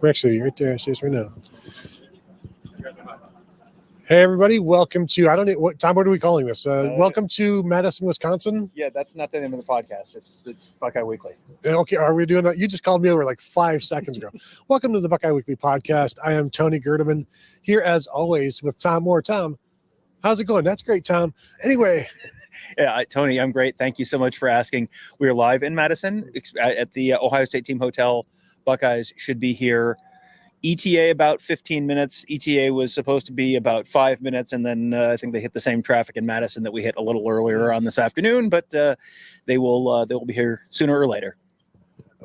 We're actually right there. I see us right now. Hey, everybody. Welcome to, I don't know, Tom, what are we calling this? Welcome to Madison, Wisconsin. Yeah, that's not the name of the podcast. It's Buckeye Weekly. Okay, are we doing that? You just called me over like 5 seconds ago. Welcome to the Buckeye Weekly podcast. I am Tony Gerdeman here as always with Tom Moore. Tom, how's it going? That's great, Tom. Anyway. Yeah, Tony, I'm great. Thank you so much for asking. We're live in Madison at the Ohio State Team Hotel. Buckeyes should be here. ETA about 15 minutes. ETA was supposed to be about 5 minutes, and then I think they hit the same traffic in Madison that we hit a little earlier on this afternoon. But they will be here sooner or later.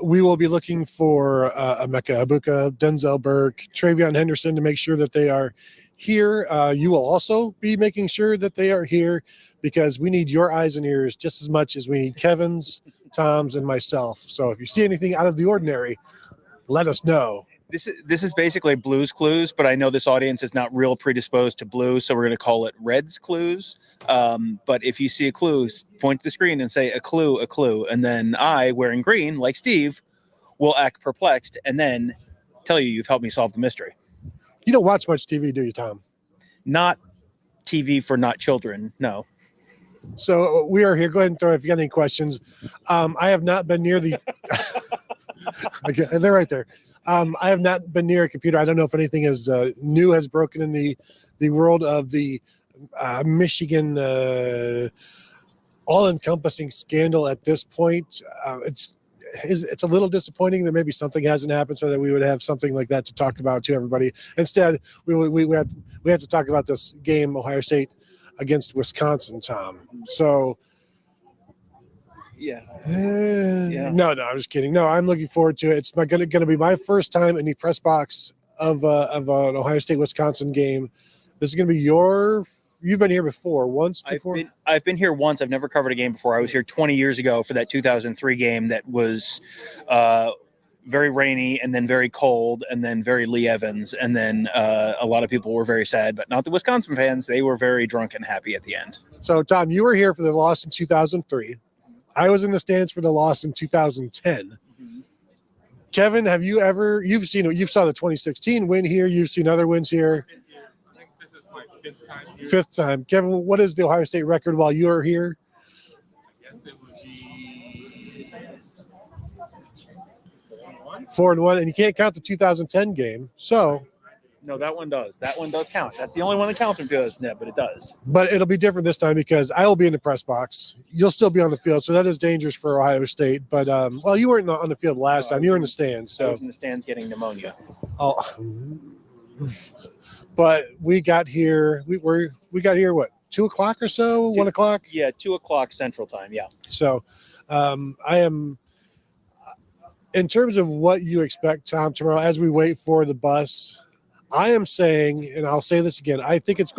We will be looking for Emeka Abuka, Denzel Burke, Travion Henderson to make sure that they are here. You will also be making sure that they are here because we need your eyes and ears just as much as we need Kevin's, Tom's, and myself. So if you see anything out of the ordinary, let us know. This is basically Blues Clues, but I know this audience is not real predisposed to blue, so we're going to call it Reds Clues. But if you see a clue, point to the screen and say a clue, and then I, wearing green, like Steve, will act perplexed and then tell you've helped me solve the mystery. You don't watch much TV, do you, Tom? Not TV for not children, no. So we are here. Go ahead and throw if you got any questions. I have not been near the okay, they're right there. I have not been near a computer. I don't know if anything is new has broken in the world of the Michigan all-encompassing scandal at this point. It's a little disappointing that maybe something hasn't happened so that we would have something like that to talk about to everybody. Instead, we have to talk about this game, Ohio State against Wisconsin, Tom. So yeah. No, I'm just kidding. No, I'm looking forward to it. It's going to be my first time in the press box of an Ohio State Wisconsin game. This is going to be you've been here once before? I've been here once. I've never covered a game before. I was here 20 years ago for that 2003 game that was very rainy and then very cold and then very Lee Evans. And then a lot of people were very sad, but not the Wisconsin fans. They were very drunk and happy at the end. So, Tom, you were here for the loss in 2003. I was in the stands for the loss in 2010. Mm-hmm. Kevin, you've saw the 2016 win here. You've seen other wins here. I think this is my fifth time here. Fifth time. Kevin, what is the Ohio State record while you are here? I guess it would be 4-1. 4-1, and you can't count the 2010 game. So no, that one does. That one does count. That's the only one that counts from 2010, but it does. But it'll be different this time because I will be in the press box. You'll still be on the field, so that is dangerous for Ohio State. But you weren't on the field last time. You were in the stands. So I was in the stands getting pneumonia. Oh, but we got here. We got here what, 2:00 or so, 1:00? Yeah, 2:00 Central Time. Yeah. So, I am. In terms of what you expect, Tom, tomorrow as we wait for the bus. I am saying, and I'll say this again, I think it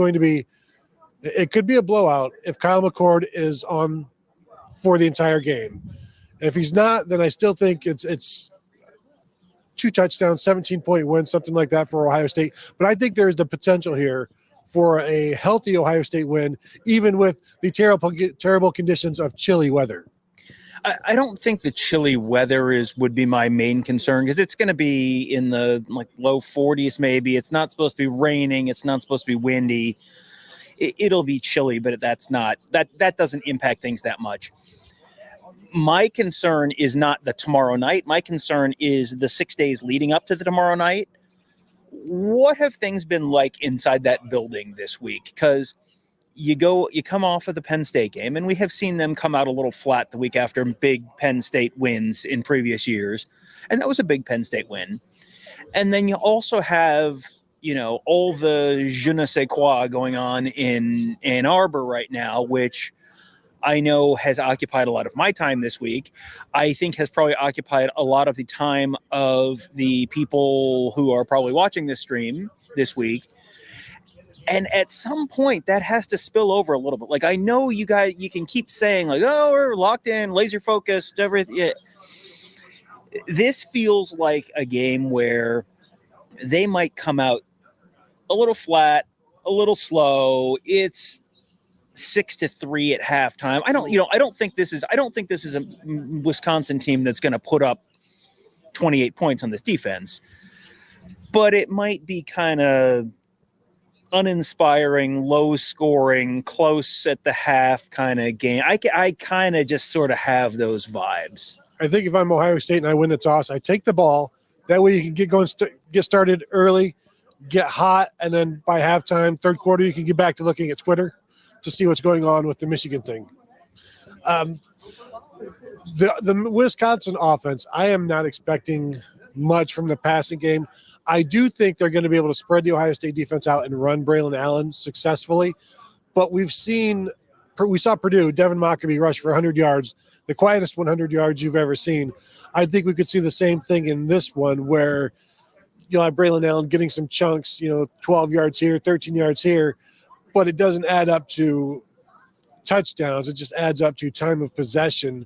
could be a blowout if Kyle McCord is on for the entire game. If he's not, then I still think it's 2 touchdowns, 17-point win, something like that for Ohio State. But I think there's the potential here for a healthy Ohio State win, even with the terrible conditions of chilly weather. I don't think the chilly weather would be my main concern because it's going to be in the low 40s maybe. It's not supposed to be raining. It's not supposed to be windy. It'll be chilly, but that doesn't impact things that much. My concern is not the tomorrow night. My concern is the 6 days leading up to the tomorrow night. What have things been like inside that building this week? Because you come off of the Penn State game, and we have seen them come out a little flat the week after big Penn State wins in previous years. And that was a big Penn State win. And then you also have, all the je ne sais quoi going on in Ann Arbor right now, which I know has occupied a lot of my time this week. I think has probably occupied a lot of the time of the people who are probably watching this stream this week. And at some point, that has to spill over a little bit. I know you can keep saying, we're locked in, laser focused, everything. Yeah. This feels like a game where they might come out a little flat, a little slow. It's 6-3 at halftime. I don't think this is a Wisconsin team that's going to put up 28 points on this defense. but it might be kind of uninspiring, low scoring, close at the half kind of game. I kind of just sort of have those vibes. I think if I'm Ohio State and I win the toss, I take the ball. That way you can get started early, get hot, and then by halftime, third quarter, you can get back to looking at Twitter to see what's going on with the Michigan thing. The Wisconsin offense, I am not expecting much from the passing game. I do think they're going to be able to spread the Ohio State defense out and run Braylon Allen successfully. But we saw Purdue, Devin Mockabee rush for 100 yards, the quietest 100 yards you've ever seen. I think we could see the same thing in this one where you'll have Braylon Allen getting some chunks, 12 yards here, 13 yards here, but it doesn't add up to touchdowns. It just adds up to time of possession.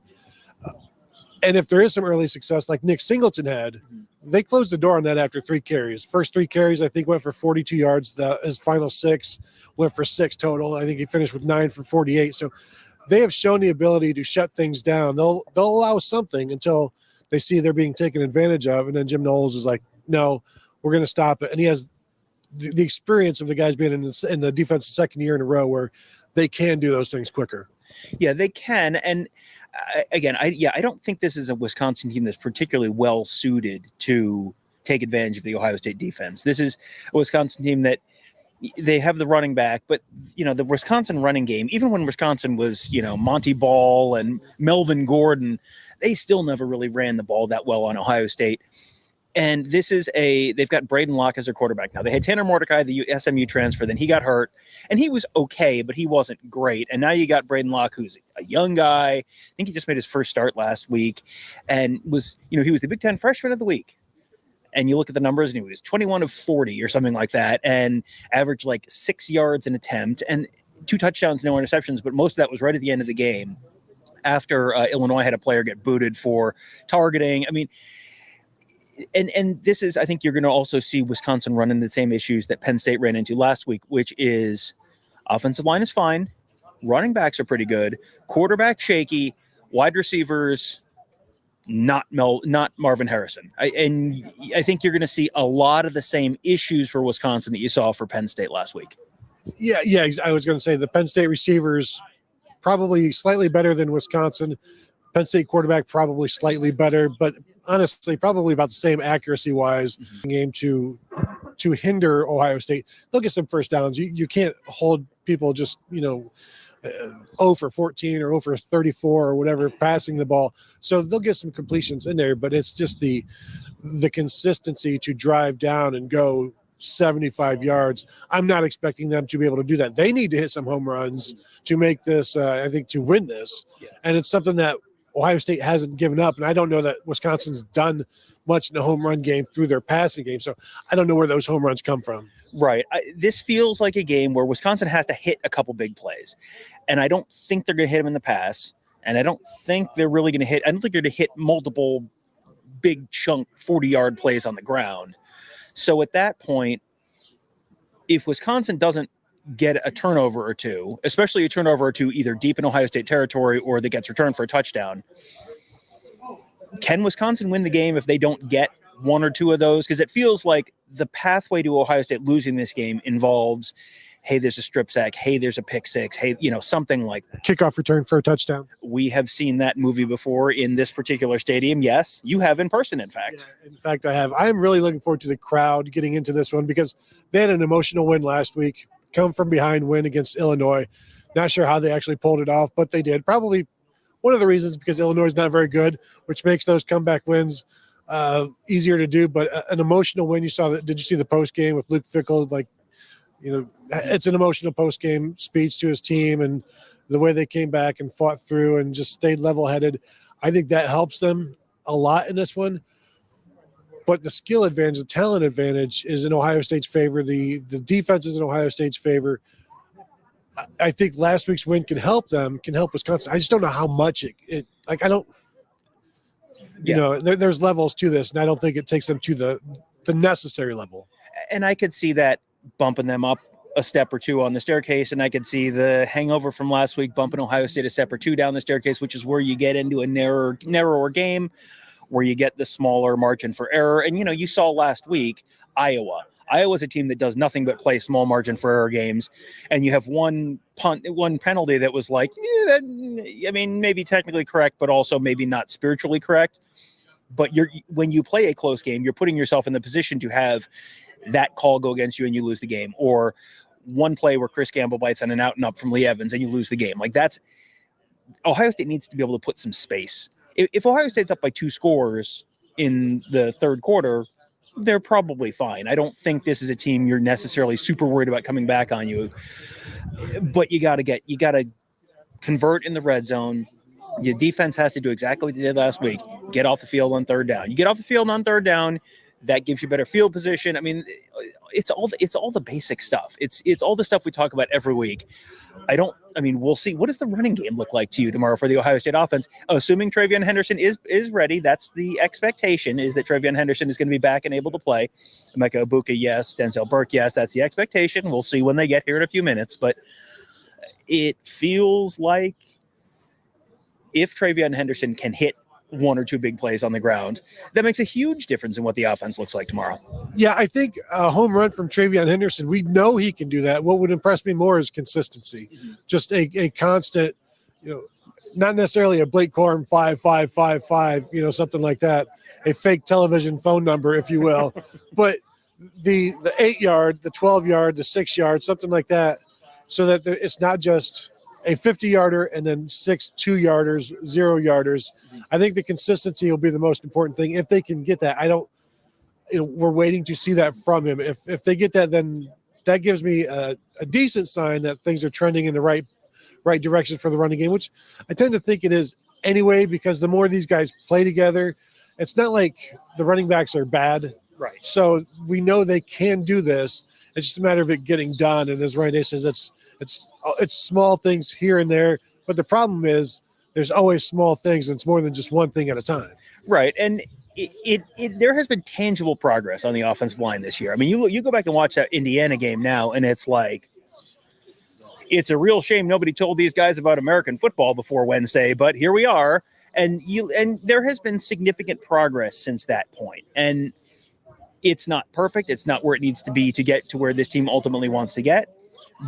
And if there is some early success like Nick Singleton had, they closed the door on that after 3 carries. First 3 carries, I think, went for 42 yards. His final 6 went for 6 total. I think he finished with 9 for 48. So they have shown the ability to shut things down. They'll allow something until they see they're being taken advantage of. And then Jim Knowles is like, no, we're going to stop it. And he has the experience of the guys being in the defense second year in a row where they can do those things quicker. Yeah, they can. And I don't think this is a Wisconsin team that's particularly well suited to take advantage of the Ohio State defense. This is a Wisconsin team that they have the running back, but the Wisconsin running game, even when Wisconsin was, Monty Ball and Melvin Gordon, they still never really ran the ball that well on Ohio State. And they've got Braden Locke as their quarterback now. They had Tanner Mordecai, the SMU transfer, then he got hurt, and he was okay, but he wasn't great. And now you got Braden Locke, who's a young guy. I think he just made his first start last week, and he was the Big Ten Freshman of the Week. And you look at the numbers, and he was 21 of 40 or something like that, and averaged like 6 yards an attempt, and 2 touchdowns, no interceptions, but most of that was right at the end of the game after Illinois had a player get booted for targeting. I mean, And this is, I think you're going to also see Wisconsin run into the same issues that Penn State ran into last week, which is offensive line is fine. Running backs are pretty good. Quarterback shaky. Wide receivers, not Marvin Harrison. I think you're going to see a lot of the same issues for Wisconsin that you saw for Penn State last week. Yeah. I was going to say the Penn State receivers probably slightly better than Wisconsin. Penn State quarterback probably slightly better, but honestly, probably about the same accuracy-wise game to hinder Ohio State. They'll get some first downs. You can't hold people just, 0 for 14 or 0 for 34 or whatever passing the ball. So they'll get some completions in there, but it's just the consistency to drive down and go 75 yards. I'm not expecting them to be able to do that. They need to hit some home runs to make this, I think, to win this. Yeah. And it's something that Ohio State hasn't given up, and I don't know that Wisconsin's done much in the home run game through their passing game, so I don't know where those home runs come from. Right. This feels like a game where Wisconsin has to hit a couple big plays, and I don't think they're going to hit them in the pass, and I don't think they're really going to hit – I don't think they're going to hit multiple big chunk 40-yard plays on the ground. So at that point, if Wisconsin doesn't get a turnover or two, especially a turnover or two either deep in Ohio State territory or that gets returned for a touchdown, can Wisconsin win the game if they don't get 1 or 2 of those? Because it feels like the pathway to Ohio State losing this game involves, hey, there's a strip sack, hey, there's a pick six, hey, something like that. Kickoff return for a touchdown. We have seen that movie before in this particular stadium. Yes, you have in person, in fact. Yeah, in fact, I have. I am really looking forward to the crowd getting into this one because they had an emotional win last week. Come from behind win against Illinois. Not sure how they actually pulled it off, but they did. Probably one of the reasons because Illinois is not very good, which makes those comeback wins easier to do. But an emotional win. You saw that. Did you see the post game with Luke Fickell? It's an emotional post game speech to his team and the way they came back and fought through and just stayed level headed. I think that helps them a lot in this one. But the skill advantage, the talent advantage is in Ohio State's favor. The defense is in Ohio State's favor. I think last week's win can help them, can help Wisconsin. I just don't know how much there's levels to this, and I don't think it takes them to the necessary level. And I could see that bumping them up a step or 2 on the staircase, and I could see the hangover from last week bumping Ohio State a step or 2 down the staircase, which is where you get into a narrower game. where you get the smaller margin for error. And, you saw last week, Iowa's a team that does nothing but play small margin for error games. And you have one penalty that was like, maybe technically correct, but also maybe not spiritually correct. But when you play a close game, you're putting yourself in the position to have that call go against you and you lose the game. Or one play where Chris Gamble bites on an out and up from Lee Evans and you lose the game. Like Ohio State needs to be able to put some space. If Ohio State's up by 2 scores in the third quarter, they're probably fine. I don't think this is a team you're necessarily super worried about coming back on you. But you got to convert in the red zone. Your defense has to do exactly what they did last week. Get off the field on third down. You get off the field on third down, that gives you better field position. I mean, it's all the basic stuff. It's all the stuff we talk about every week. We'll see. What does the running game look like to you tomorrow for the Ohio State offense? Assuming TreVeyon Henderson is ready, that's the expectation, is that TreVeyon Henderson is going to be back and able to play. Emeka Egbuka, yes. Denzel Burke, yes. That's the expectation. We'll see when they get here in a few minutes. But it feels like if TreVeyon Henderson can hit 1 or 2 big plays on the ground, that makes a huge difference in what the offense looks like tomorrow. Yeah, I think a home run from TreVeyon Henderson, we know he can do that. What would impress me more is consistency. Just a constant, not necessarily a Blake Corum 5-5-5-5, something like that, a fake television phone number, if you will. But the 8-yard, the 12-yard, the 6-yard, something like that, so that it's not just a 50-yarder and then 6 2-yarders, 0-yarders. I think the consistency will be the most important thing. If they can get that, we're waiting to see that from him. If they get that, then that gives me a decent sign that things are trending in the right direction for the running game, which I tend to think it is anyway, because the more these guys play together, it's not like the running backs are bad. Right. So we know they can do this. It's just a matter of it getting done. And as Ryan Day says, it's small things here and there, but the problem is there's always small things, and it's more than just one thing at a time. Right, and there has been tangible progress on the offensive line this year. I mean, you go back and watch that Indiana game now, and it's like, it's a real shame nobody told these guys about American football before Wednesday, but here we are, and there has been significant progress since that point, and it's not perfect. It's not where it needs to be to get to where this team ultimately wants to get,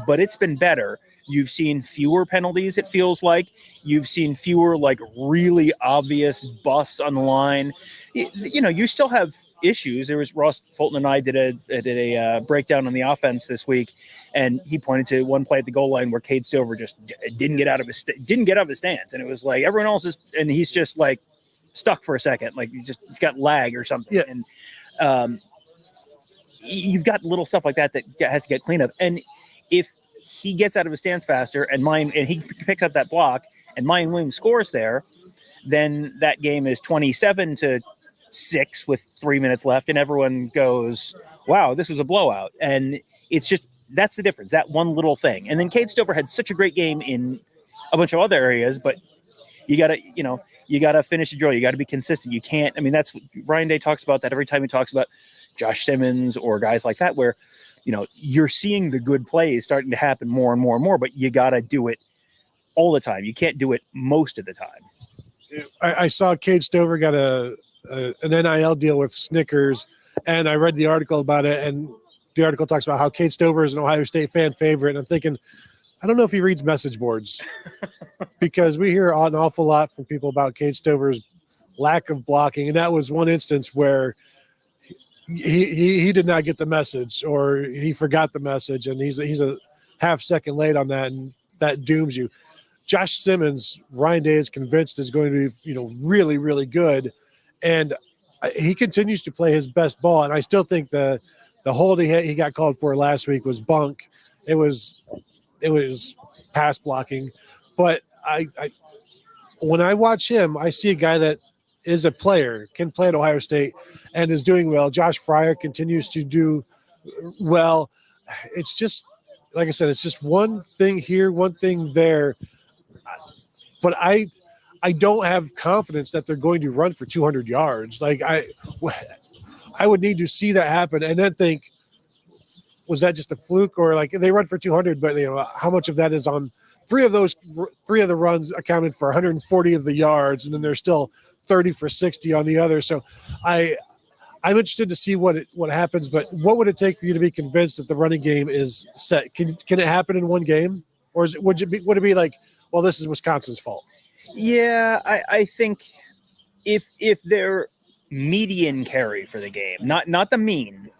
but it's been better. You've seen fewer penalties, it feels like. You've seen fewer, really obvious busts on the line. You still have issues. There was Ross Fulton and I did a breakdown on the offense this week, and he pointed to one play at the goal line where Cade Stover just didn't get out of his stance, and it was like everyone else is, and he's just like stuck for a second, like he's got lag or something. Yeah. And you've got little stuff like that has to get cleaned up. And if he gets out of his stance faster and he picks up that block and Mayan Williams scores there, then that game is 27-6 with 3 minutes left, and everyone goes, wow, this was a blowout. And it's just, that's the difference, that one little thing. And then Cade Stover had such a great game in a bunch of other areas, but you gotta finish the drill. You gotta be consistent. You can't, that's what Ryan Day talks about that every time he talks about Josh Simmons or guys like that, where you're seeing the good plays starting to happen more and more and more, but you got to do it all the time. You can't do it most of the time. I saw Cade Stover got an NIL deal with Snickers, and I read the article about it, and the article talks about how Cade Stover is an Ohio State fan favorite. And I'm thinking, I don't know if he reads message boards because we hear an awful lot from people about Cade Stover's lack of blocking. And that was one instance where he did not get the message, or he forgot the message, and he's a half second late on that, and that dooms you. Josh Simmons, Ryan Day is convinced, is going to be really, really good, and he continues to play his best ball. And I still think the hold he got called for last week was bunk. It was pass blocking, but I when I watch him, I see a guy that is a player, can play at Ohio State, and is doing well. Josh Fryer continues to do well. It's just, like I said, it's just one thing here, one thing there. But I don't have confidence that they're going to run for 200 yards. Like I would need to see that happen and then think, was that just a fluke, or like they run for 200, but how much of that is on three of the runs accounted for 140 of the yards, and then there's still 30 for 60 on the other. So I'm interested to see what happens, but what would it take for you to be convinced that the running game is set? Can it happen in one game? Or would it be like, well, this is Wisconsin's fault? Yeah, I think if they're median carry for the game, not the mean,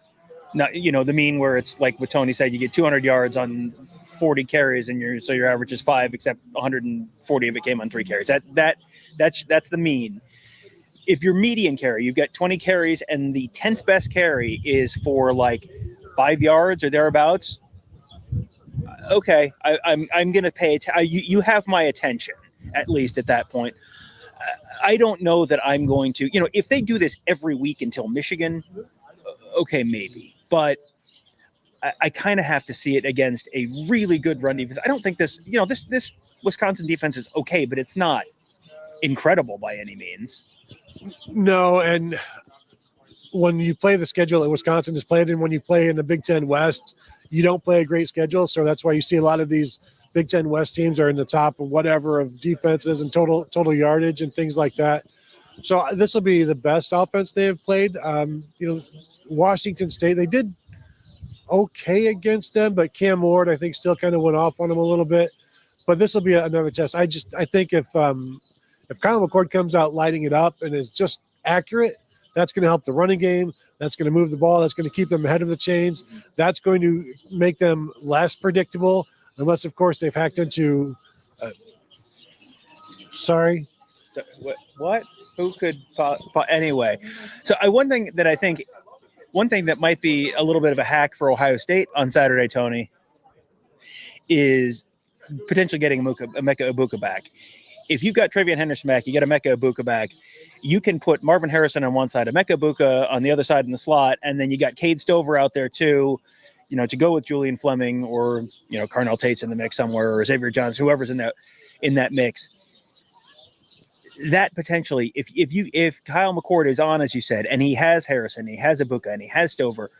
not the mean where it's like what Tony said, you get 200 yards on 40 carries and your average is 5, except 140 of it came on 3 carries. That's the mean. If you're median carry, you've got 20 carries and the 10th best carry is for like 5 yards or thereabouts. Okay, I'm going to pay you have my attention, at least at that point. I don't know that I'm going to, if they do this every week until Michigan, okay, maybe. But I kind of have to see it against a really good run defense. I don't think this Wisconsin defense is okay, but it's not incredible by any means. No, and when you play the schedule that Wisconsin has played, and when you play in the Big Ten West, you don't play a great schedule. So that's why you see a lot of these Big Ten West teams are in the top of whatever of defenses and total yardage and things like that. So this will be the best offense they have played. Washington State, they did okay against them, but Cam Ward, I think, still kind of went off on them a little bit. But this will be another test. I think if Kyle McCord comes out lighting it up and is just accurate, that's going to help the running game. That's going to move the ball. That's going to keep them ahead of the chains. That's going to make them less predictable, unless, of course, they've hacked into sorry. So, what? Who could anyway? So one thing that might be a little bit of a hack for Ohio State on Saturday, Tony, is potentially getting Emeka Egbuka back. If you've got Travion Henderson back, you got Emeka Egbuka back, you can put Marvin Harrison on one side, Emeka Egbuka on the other side in the slot, and then you got Cade Stover out there too, to go with Julian Fleming or, Carnell Tate's in the mix somewhere, or Xavier Johnson, whoever's in that mix. That potentially, if Kyle McCord is on, as you said, and he has Harrison, he has Egbuka, and he has Stover,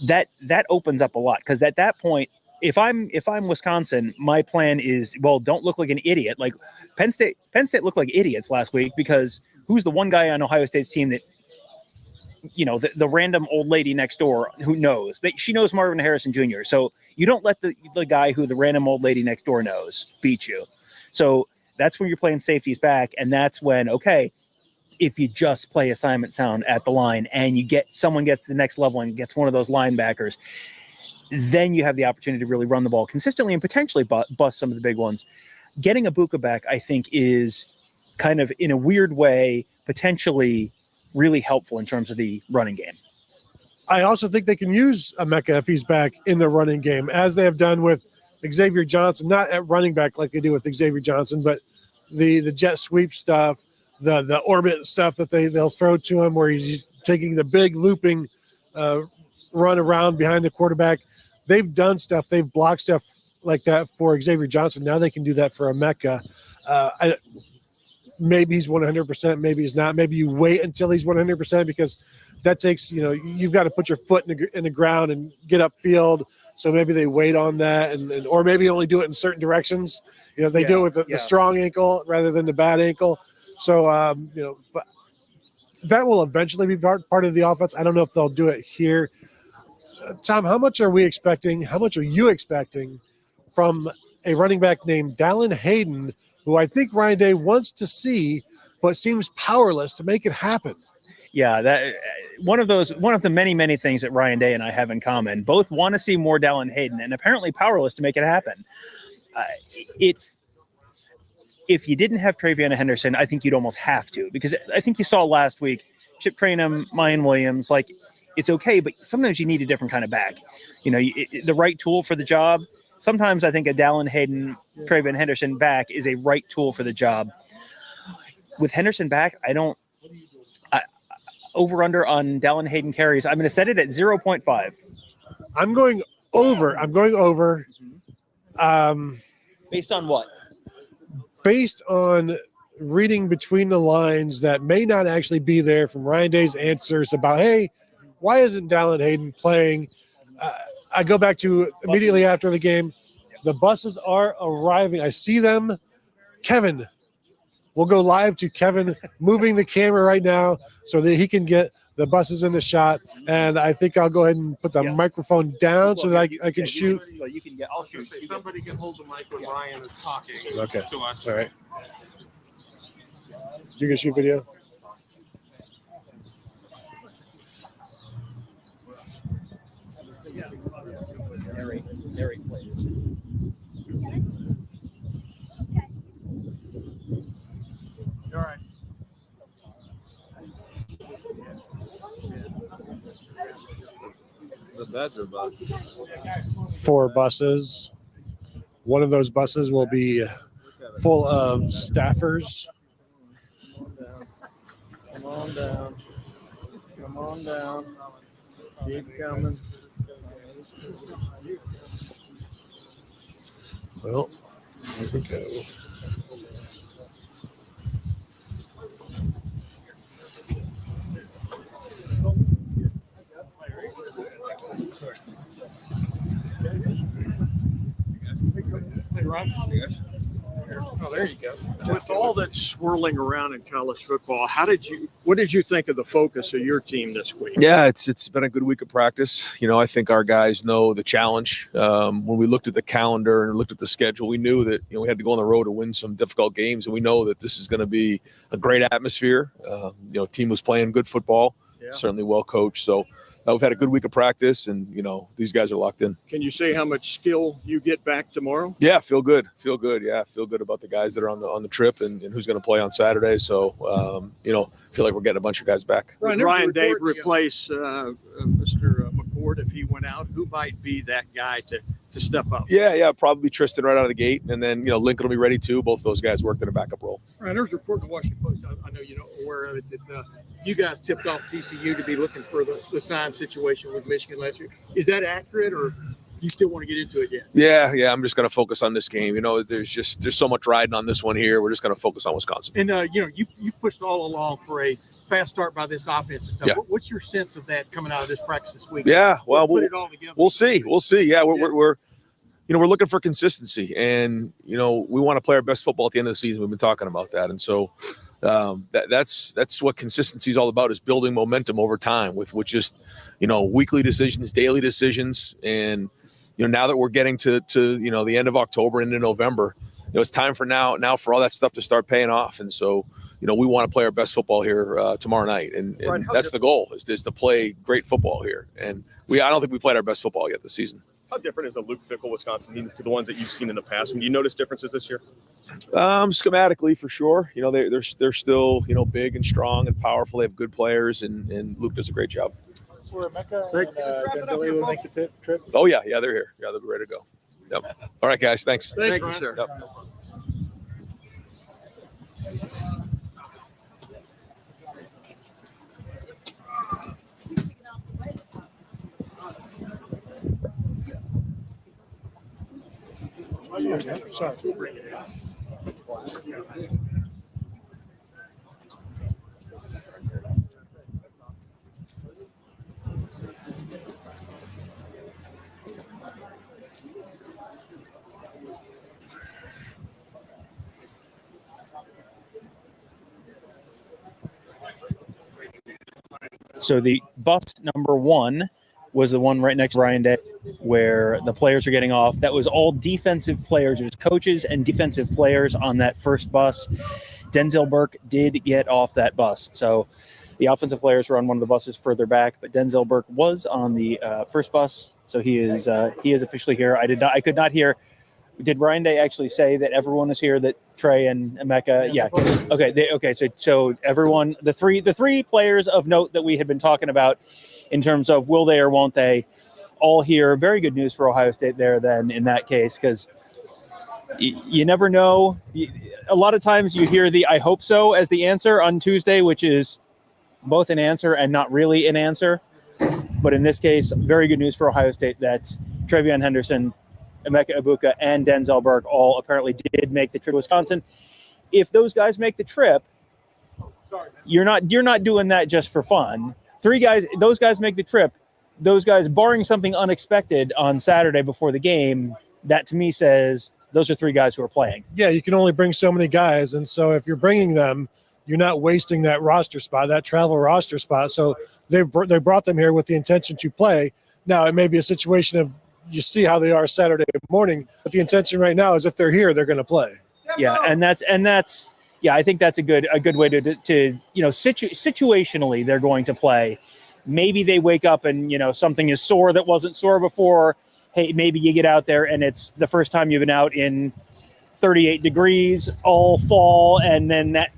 that opens up a lot, because at that point, if I'm Wisconsin, my plan is, well, don't look like an idiot. Like Penn State looked like idiots last week, because who's the one guy on Ohio State's team that, the random old lady next door who knows that she knows Marvin Harrison Jr. So you don't let the guy who the random old lady next door knows beat you. So that's when you're playing safeties back. And that's when, okay, if you just play assignment sound at the line and someone gets to the next level and gets one of those linebackers, then you have the opportunity to really run the ball consistently and potentially bust some of the big ones. Getting Egbuka back, I think, is kind of, in a weird way, potentially really helpful in terms of the running game. I also think they can use Emeka if he's back in the running game, as they have done with Xavier Johnson, not at running back like they do with Xavier Johnson, but the jet sweep stuff, the orbit stuff that they'll throw to him, where he's taking the big looping run around behind the quarterback. They've done stuff. They've blocked stuff like that for Xavier Johnson. Now they can do that for Emeka. Maybe he's 100%. Maybe he's not. Maybe you wait until he's 100%, because that takes, you've got to put your foot in the ground and get upfield. So maybe they wait on that, or maybe only do it in certain directions. They do it with the strong ankle rather than the bad ankle. So, but that will eventually be part of the offense. I don't know if they'll do it here. Tom, how much are you expecting from a running back named Dallin Hayden, who I think Ryan Day wants to see, but seems powerless to make it happen? Yeah, that one of the many things that Ryan Day and I have in common. Both want to see more Dallin Hayden, and apparently powerless to make it happen. If you didn't have Travion Henderson, I think you'd almost have to, because I think you saw last week, Chip Trayanum, Mayan Williams, like, it's okay, but sometimes you need a different kind of back. The right tool for the job. Sometimes I think a Dallin Hayden, Travion Henderson back is a right tool for the job. With Henderson back, over under on Dallin Hayden carries, I'm going to set it at 0.5. I'm going over. Based on what? Based on reading between the lines that may not actually be there from Ryan Day's answers about, hey, why isn't Dallin Hayden playing? I go back to immediately after the game. The buses are arriving. I see them. Kevin, we'll go live to Kevin moving the camera right now so that he can get the buses in the shot. And I think I'll go ahead and put the microphone down so that I can shoot. You can get. I'll shoot. Somebody can hold the mic when Ryan is talking to us. All right. You can shoot video. Narrate players. All right. The Badger bus. 4 buses. One of those buses will be full of staffers. Come on down. Come on down. Keep coming. Well, here we go. Hey, Ron. Oh, there you go. With all that's swirling around in college football, what did you think of the focus of your team this week? Yeah, it's been a good week of practice. I think our guys know the challenge. When we looked at the calendar and looked at the schedule, we knew that we had to go on the road to win some difficult games, and we know that this is going to be a great atmosphere. Team was playing good football, certainly well coached. So we've had a good week of practice, and these guys are locked in. Can you say how much skill you get back tomorrow? Yeah, feel good. Yeah, feel good about the guys that are on the trip and who's going to play on Saturday. So feel like we're getting a bunch of guys back. Ryan Day replace Mr. McCord if he went out. Who might be that guy to step up? Yeah, probably Tristan right out of the gate, and then Lincoln will be ready too. Both of those guys work in a backup role. Ryan, there's a report in the Washington Post. I know you're not aware of it that you guys tipped off TCU to be looking for the sign situation with Michigan last year. Is that accurate, or you still want to get into it yet? Yeah. I'm just going to focus on this game. There's so much riding on this one here. We're just going to focus on Wisconsin. And you pushed all along for a fast start by this offense and stuff. Yeah. What's your sense of that coming out of this practice this week? Yeah, well, put it all together. We'll see. Yeah, we're looking for consistency, and we want to play our best football at the end of the season. We've been talking about that, and so that's what consistency is all about, is building momentum over time with just weekly decisions, daily decisions. And now that we're getting to the end of October into November, it's time for now for all that stuff to start paying off. And so we want to play our best football here tomorrow night, and that's the goal, is to play great football here. And I don't think we played our best football yet this season. How different is a Luke Fickell Wisconsin team to the ones that you've seen in the past? Do you notice differences this year? Schematically, for sure. They're still big and strong and powerful. They have good players, and Luke does a great job. So Mecca and Denzel will make the trip. Oh yeah, they're here. Yeah, they'll be ready to go. Yep. All right, guys. Thanks. Thank you, sir. Yep. So the bus number 1 was the one right next to Ryan Day, where the players are getting off. That was all defensive players. It was coaches and defensive players on that first bus. Denzel Burke did get off that bus. So the offensive players were on one of the buses further back, but Denzel Burke was on the first bus. So he is officially here. I could not hear. Did Ryan Day actually say that everyone is here? That Trey and Emeka? Yeah. Okay. So everyone, the three players of note that we had been talking about, in terms of will they or won't they, all here. Very good news for Ohio State there. Then in that case, because you never know. A lot of times you hear the "I hope so" as the answer on Tuesday, which is both an answer and not really an answer. But in this case, very good news for Ohio State that Trevion Henderson, Emeka Egbuka, and Denzel Burke all apparently did make the trip to Wisconsin. If those guys make the trip, you're not doing that just for fun. Those guys make the trip. Those guys, barring something unexpected on Saturday before the game, that to me says those are 3 guys who are playing. Yeah, you can only bring so many guys, and so if you're bringing them, you're not wasting that roster spot, that travel roster spot. So they brought them here with the intention to play. Now it may be a situation of you see how they are Saturday morning, but the intention right now is if they're here, they're going to play. Yeah, and that's yeah, I think that's a good way to situationally they're going to play. Maybe they wake up and something is sore that wasn't sore before. Hey, maybe you get out there and it's the first time you've been out in 38 degrees all fall, and then that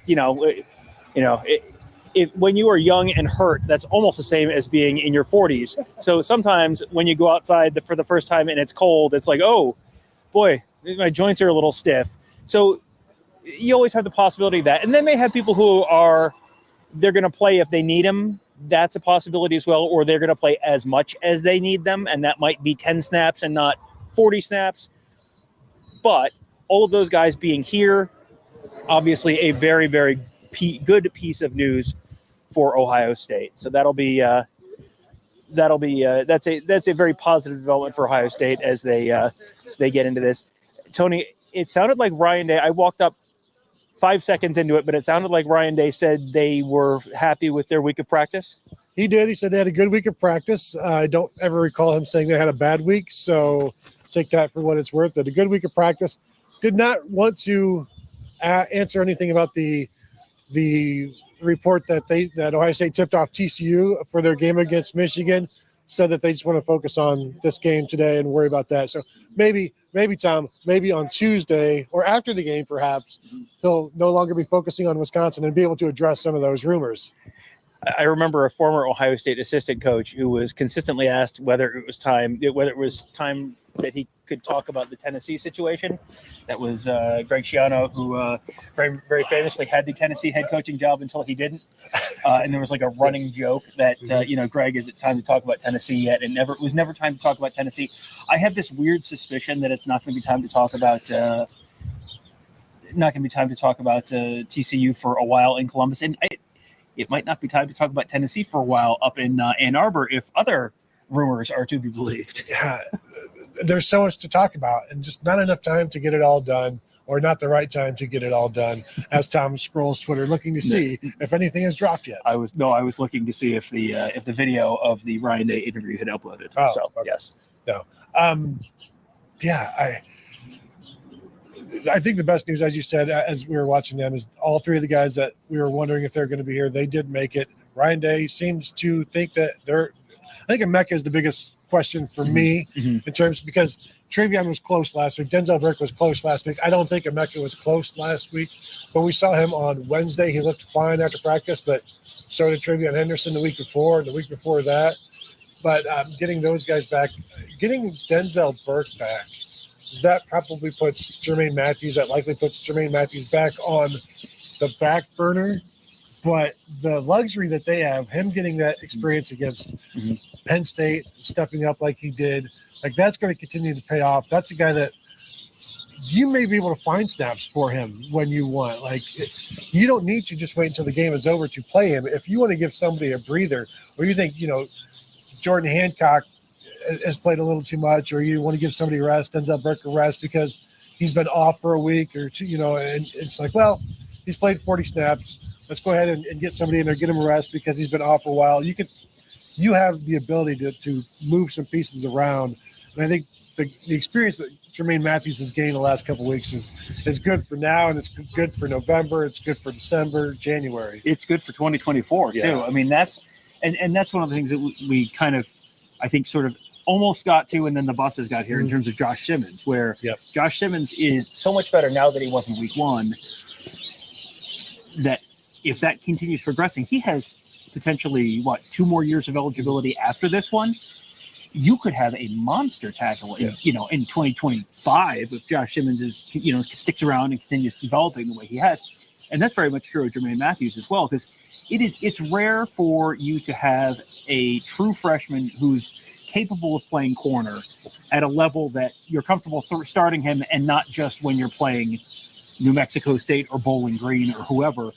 when you are young and hurt, that's almost the same as being in your 40s. So sometimes when you go outside for the first time and it's cold, it's like, oh boy, my joints are a little stiff. So you always have the possibility of that. And then may have people who they're going to play if they need them. That's a possibility as well. Or they're going to play as much as they need them. And that might be 10 snaps and not 40 snaps. But all of those guys being here, obviously a very, very good piece of news for Ohio State. So that's a very positive development for Ohio State as they get into this. Tony, it sounded like Ryan Day. I walked up 5 seconds into it, but it sounded like Ryan Day said they were happy with their week of practice. He did. He said they had a good week of practice. I don't ever recall him saying they had a bad week, so take that for what it's worth. But a good week of practice. Did not want to answer anything about the report that Ohio State tipped off TCU for their game against Michigan. Said that they just want to focus on this game today and worry about that. So maybe Tom, maybe on Tuesday or after the game, perhaps he'll no longer be focusing on Wisconsin and be able to address some of those rumors. I remember a former Ohio State assistant coach who was consistently asked whether it was time that he could talk about the Tennessee situation. That was Greg Schiano, who very, very famously had the Tennessee head coaching job until he didn't. And there was like a running joke that, Greg, is it time to talk about Tennessee yet? And it was never time to talk about Tennessee. I have this weird suspicion that it's not going to be time to talk about TCU for a while in Columbus. And it might not be time to talk about Tennessee for a while up in Ann Arbor if other rumors are to be believed. Yeah, there's so much to talk about and just not enough time to get it all done, or not the right time to get it all done, as Tom scrolls Twitter looking to see if anything has dropped yet. I was looking to see if the video of the Ryan Day interview had uploaded. Oh, so okay. Yes. No. I think the best news, as you said, as we were watching them, is all 3 of the guys that we were wondering if they're going to be here, they did make it. Ryan Day seems to think that I think Emeka is the biggest question for me in terms, because Travion was close last week. Denzel Burke was close last week. I don't think Emeka was close last week, but we saw him on Wednesday. He looked fine after practice, but so did Travion Henderson the week before that. But getting those guys back, getting Denzel Burke back, that probably puts Jermaine Matthews, likely puts Jermaine Matthews back on the back burner. But the luxury that they have, him getting that experience against Penn State, stepping up like he did, like that's going to continue to pay off. That's a guy that you may be able to find snaps for him when you want. Like, you don't need to just wait until the game is over to play him. If you want to give somebody a breather, or you think, Jordan Hancock has played a little too much, or you want to give somebody a rest, Denzel Burke a rest because he's been off for a week or two, and it's like, well, he's played 40 snaps. Let's go ahead and get somebody in there, get him a rest because he's been off for a while. You have the ability to move some pieces around. And I think the experience that Jermaine Matthews has gained the last couple of weeks is good for now, and it's good for November. It's good for December, January. It's good for 2024 too. I mean, that's one of the things that we kind of, I think, sort of almost got to, and then the buses got here in terms of Josh Simmons, where Josh Simmons is so much better now that he was in week 1, that if that continues progressing, he has potentially 2 more years of eligibility after this one. You could have a monster tackle in 2025 if Josh Simmons sticks around and continues developing the way he has. And that's very much true of Jermaine Matthews as well, because it's rare for you to have a true freshman who's capable of playing corner at a level that you're comfortable starting him, and not just when you're playing New Mexico State or Bowling Green or whoever.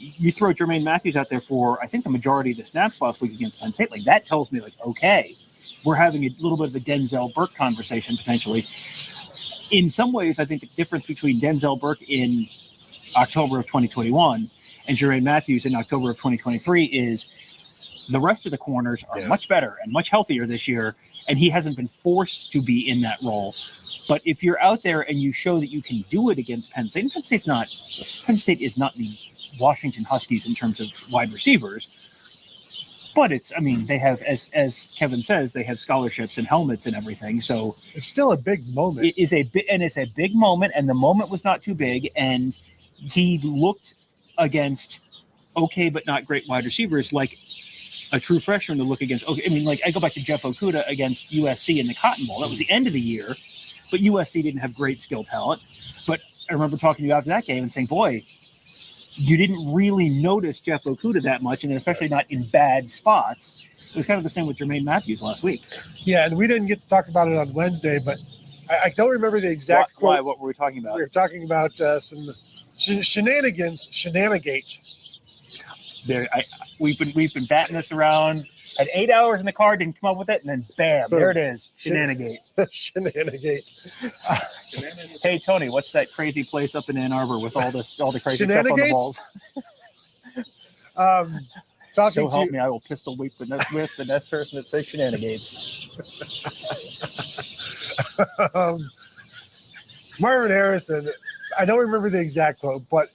You throw Jermaine Matthews out there for, I think, the majority of the snaps last week against Penn State. Like, that tells me, okay, we're having a little bit of a Denzel Burke conversation potentially. in some ways, I think the difference between Denzel Burke in October of 2021 and Jermaine Matthews in October of 2023 is the rest of the corners are much better and much healthier this year, and he hasn't been forced to be in that role. But if you're out there and you show that you can do it against Penn State, and Penn State is not the Washington Huskies in terms of wide receivers, but it's, I mean, they have, as Kevin says, they have scholarships and helmets and everything. So it's still a big moment. It is it's a big moment, and the moment was not too big, and he looked against okay but not great wide receivers like a true freshman to look against. Okay, I mean, like I go back to Jeff Okudah against USC in the Cotton Bowl. That was the end of the year, but USC didn't have great skill talent. But I remember talking to you after that game and saying, boy, you didn't really notice Jeff Okudah that much, and especially not in bad spots. It was kind of the same with Jermaine Matthews last week. Yeah, and we didn't get to talk about it on Wednesday, but I don't remember the exact Why? quote. What were we talking about? We were talking about some shenanigate. There, we've been batting this around. Had 8 hours in the car, didn't come up with it, and then bam, there it is, shenanigate. Shenanigate. Hey Tony, what's that crazy place up in Ann Arbor with all the crazy stuff on the walls? Talking so help to me, I will pistol whip the next person that says shenanigans. Marvin Harrison, I don't remember the exact quote, but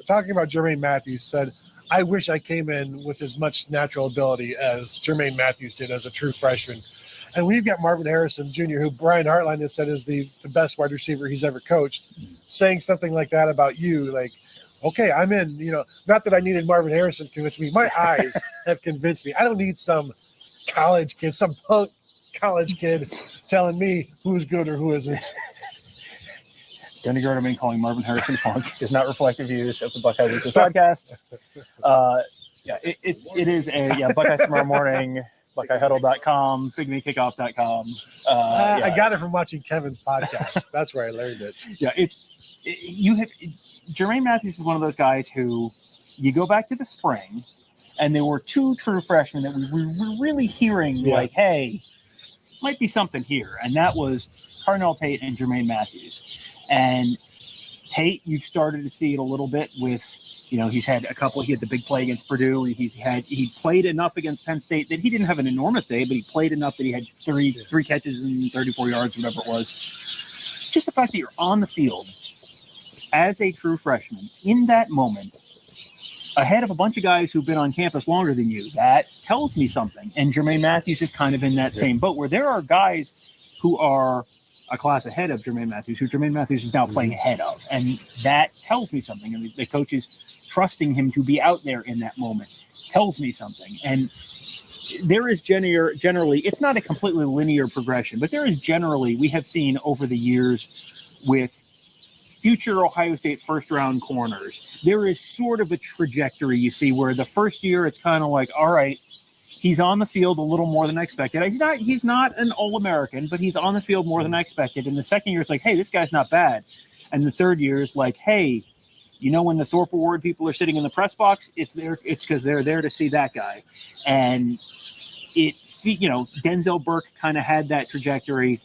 talking about Jermaine Matthews, said, I wish I came in with as much natural ability as Jermaine Matthews did as a true freshman. And we've got Marvin Harrison Jr., who Brian Hartline has said is the best wide receiver he's ever coached, saying something like that about you. Like, okay, I'm in, not that I needed Marvin Harrison to convince me. My eyes have convinced me. I don't need some college kid, some punk college kid telling me who's good or who isn't. Danny Gerdeman calling Marvin Harrison punk does not reflect the views of the Buckeye Weekly podcast. It is a Buckeye tomorrow morning, BuckeyeHuddle.com, BigMeKickoff.com. I got it from watching Kevin's podcast. That's where I learned it. Yeah, Jermaine Matthews is one of those guys who you go back to the spring, and there were two true freshmen that we were really hearing like, hey, might be something here, and that was Carnell Tate and Jermaine Matthews. And Tate, you've started to see it a little bit with, he's had a couple. He had the big play against Purdue. He played enough against Penn State that he didn't have an enormous day, but he played enough that he had three catches and 34 yards, whatever it was. Just the fact that you're on the field as a true freshman in that moment, ahead of a bunch of guys who've been on campus longer than you, that tells me something. And Jermaine Matthews is kind of in that same boat where there are guys who are a class ahead of Jermaine Matthews, who Jermaine Matthews is now playing ahead of. And that tells me something. And the coach is trusting him to be out there in that moment tells me something. And there is generally, it's not a completely linear progression, but there is generally, we have seen over the years with future Ohio State first-round corners, there is sort of a trajectory you see where the first year it's kind of like, all right, he's on the field a little more than I expected. He's not an All-American, but he's on the field more than I expected. And the second year, it's like, hey, this guy's not bad. And the third year is like, hey, when the Thorpe Award people are sitting in the press box, it's because they're there to see that guy. And Denzel Burke kind of had that trajectory.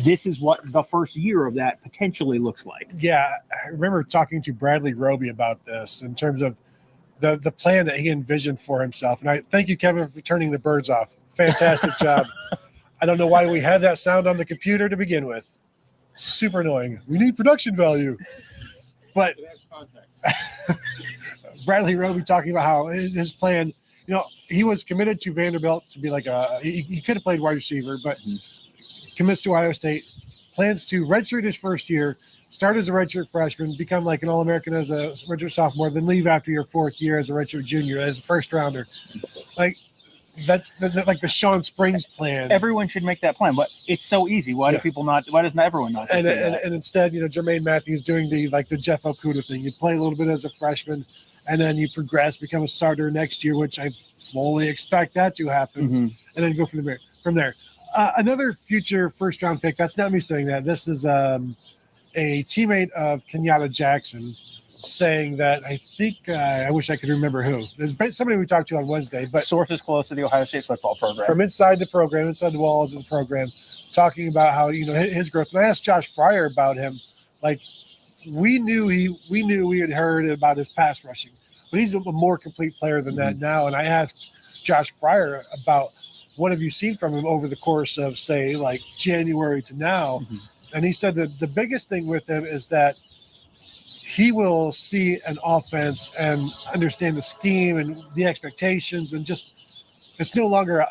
This is what the first year of that potentially looks like. Yeah, I remember talking to Bradley Roby about this in terms of the plan that he envisioned for himself. And I thank you, Kevin, for turning the birds off. Fantastic job. I don't know why we had that sound on the computer to begin with. Super annoying. We need production value. But Bradley Roby talking about how his plan, he was committed to Vanderbilt to be like he could have played wide receiver, but commits to Ohio State, plans to redshirt his first year, start as a redshirt freshman, become like an All-American as a redshirt sophomore, then leave after your fourth year as a redshirt junior, as a first rounder. Like, that's like the Sean Springs plan. Everyone should make that plan, but it's so easy. Why doesn't everyone not? And instead, Jermaine Matthews doing the Jeff Okudah thing. You play a little bit as a freshman, and then you progress, become a starter next year, which I fully expect that to happen, and then go from there. Another future first-round pick. That's not me saying that. This is a teammate of Kenyatta Jackson, saying that I think I wish I could remember who. There's somebody we talked to on Wednesday, but Sources close to the Ohio State football program. from inside the program, inside the walls of the program, talking about how his growth. And I asked Josh Fryer about him. Like we knew we had heard about his pass rushing, but he's a more complete player than that now. And I asked Josh Fryer about what have you seen from him over the course of, say, like January to now, and he said that the biggest thing with him is that he will see an offense and understand the scheme and the expectations, and just it's no longer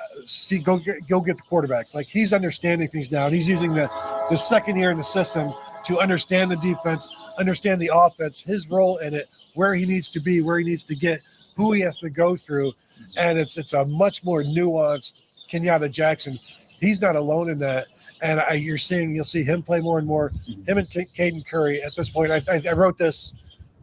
go get the quarterback. Like he's understanding things now, and he's using the second year in the system to understand the defense, understand the offense, his role in it, where he needs to be, where he needs to get, who he has to go through, and it's a much more nuanced Kenyatta Jackson. He's not alone in that. And you'll see him play more and more. Him and Caden Curry at this point. I wrote this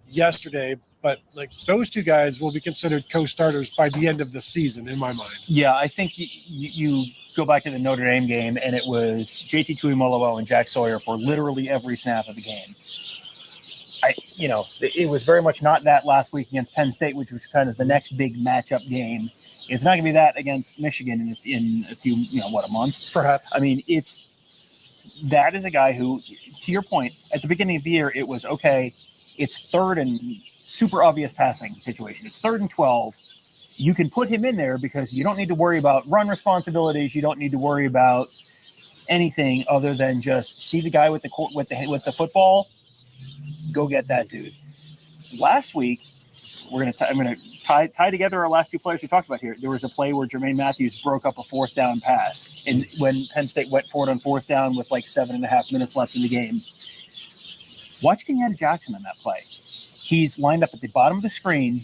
yesterday, but like those two guys will be considered co-starters by the end of the season, in my mind. Yeah, I think you go back to the Notre Dame game, and it was JT Tuimoloau and Jack Sawyer for literally every snap of the game. It was very much not that last week against Penn State, which was kind of the next big matchup game. It's not going to be that against Michigan in a few, a month. Perhaps. I mean, that is a guy who, to your point, at the beginning of the year, it was, okay, it's third and super obvious passing situation. It's 3rd and 12. You can put him in there because you don't need to worry about run responsibilities. You don't need to worry about anything other than just see the guy with the football, go get that dude. Last week, I'm gonna tie together our last two players we talked about here. There was a play where Jermaine Matthews broke up a 4th down pass, and when Penn State went for it on 4th down with like 7.5 minutes left in the game. Watch Kenyatta Jackson on that play. He's lined up at the bottom of the screen.